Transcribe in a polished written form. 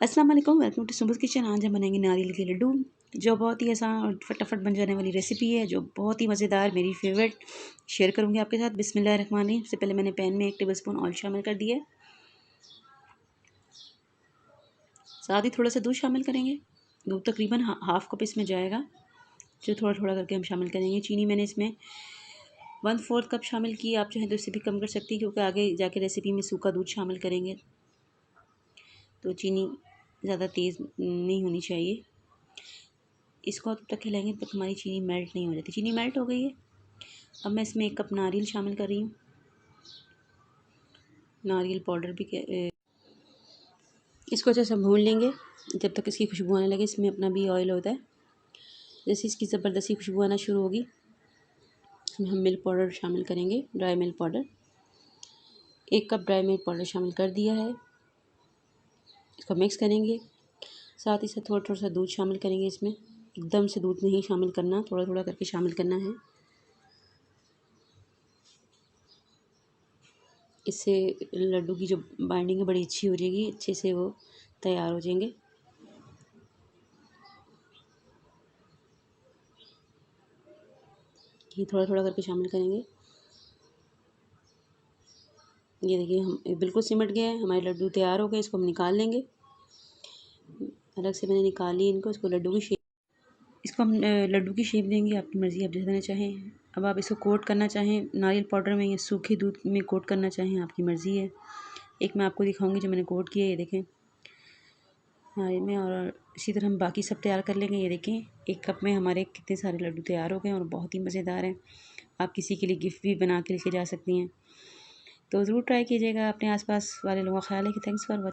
अस्सलाम वालेकुम, welcome to सुबुस kitchen. आज हम बनाएंगे नारियल के लड्डू, जो बहुत ही आसान और फटाफट बन जाने वाली रेसिपी है, जो बहुत ही मज़ेदार, मेरी फेवरेट शेयर करूंगी आपके साथ। बिस्मिल्लाहिर्रहमानिर्रहीम। सबसे पहले मैंने पैन में 1 टेबलस्पून ऑयल शामिल कर दिया है, साथ ही थोड़ा सा दूध शामिल करेंगे। दूध तकरीबन हाफ कप इसमें जाएगा, जो थोड़ा थोड़ा करके हम शामिल करेंगे। चीनी मैंने इसमें 1/4 कप शामिल की, आप चाहें तो इससे भी कम कर सकती हैं, क्योंकि आगे जाके रेसिपी में सूखा दूध शामिल करेंगे तो चीनी ज़्यादा तेज़ नहीं होनी चाहिए। इसको तब तक हिलाएंगे तब तक हमारी चीनी मेल्ट नहीं हो जाती। चीनी मेल्ट हो गई है। अब मैं इसमें 1 कप नारियल शामिल कर रही हूँ। नारियल पाउडर भी इसको अच्छे से भून लेंगे जब तक इसकी खुशबू आने लगे। इसमें अपना भी ऑयल होता है। जैसे इसकी ज़बरदस्ती खुशबू आना शुरू होगी, इसमें हम मिल्क पाउडर शामिल करेंगे। Dry milk powder 1 cup dry milk powder शामिल कर दिया है। इसको मिक्स करेंगे। साथ ही साथ थोड़ा थोड़ा सा दूध शामिल करेंगे। इसमें एकदम से दूध नहीं शामिल करना, थोड़ा थोड़ा करके शामिल करना है। इससे लड्डू की जो बाइंडिंग है बड़ी अच्छी हो जाएगी, अच्छे से वो तैयार हो जाएंगे। ये थोड़ा थोड़ा करके शामिल करेंगे। ये देखिए, हम बिल्कुल सिमट गया है, हमारे लड्डू तैयार हो गए। इसको हम निकाल लेंगे। अलग से मैंने निकाल ली इनको। इसको लड्डू की शेप इसको हम लड्डू की शेप देंगे, आपकी मर्ज़ी, आप जैसे देना चाहें। अब आप इसको कोट करना चाहें नारियल पाउडर में या सूखे दूध में कोट करना चाहें, आपकी मर्ज़ी है। एक मैं आपको दिखाऊंगी जो मैंने कोट किया है, ये देखें नारियल में। और इसी तरह हम बाकी सब तैयार कर लेंगे। ये देखें 1 कप में हमारे कितने सारे लड्डू तैयार हो गए और बहुत ही मज़ेदार हैं। आप किसी के लिए गिफ्ट भी बना के लेके जा सकती हैं। तो ज़रूर ट्राई कीजिएगा। अपने आसपास वाले लोगों का ख्याल है कि थैंक्स फॉर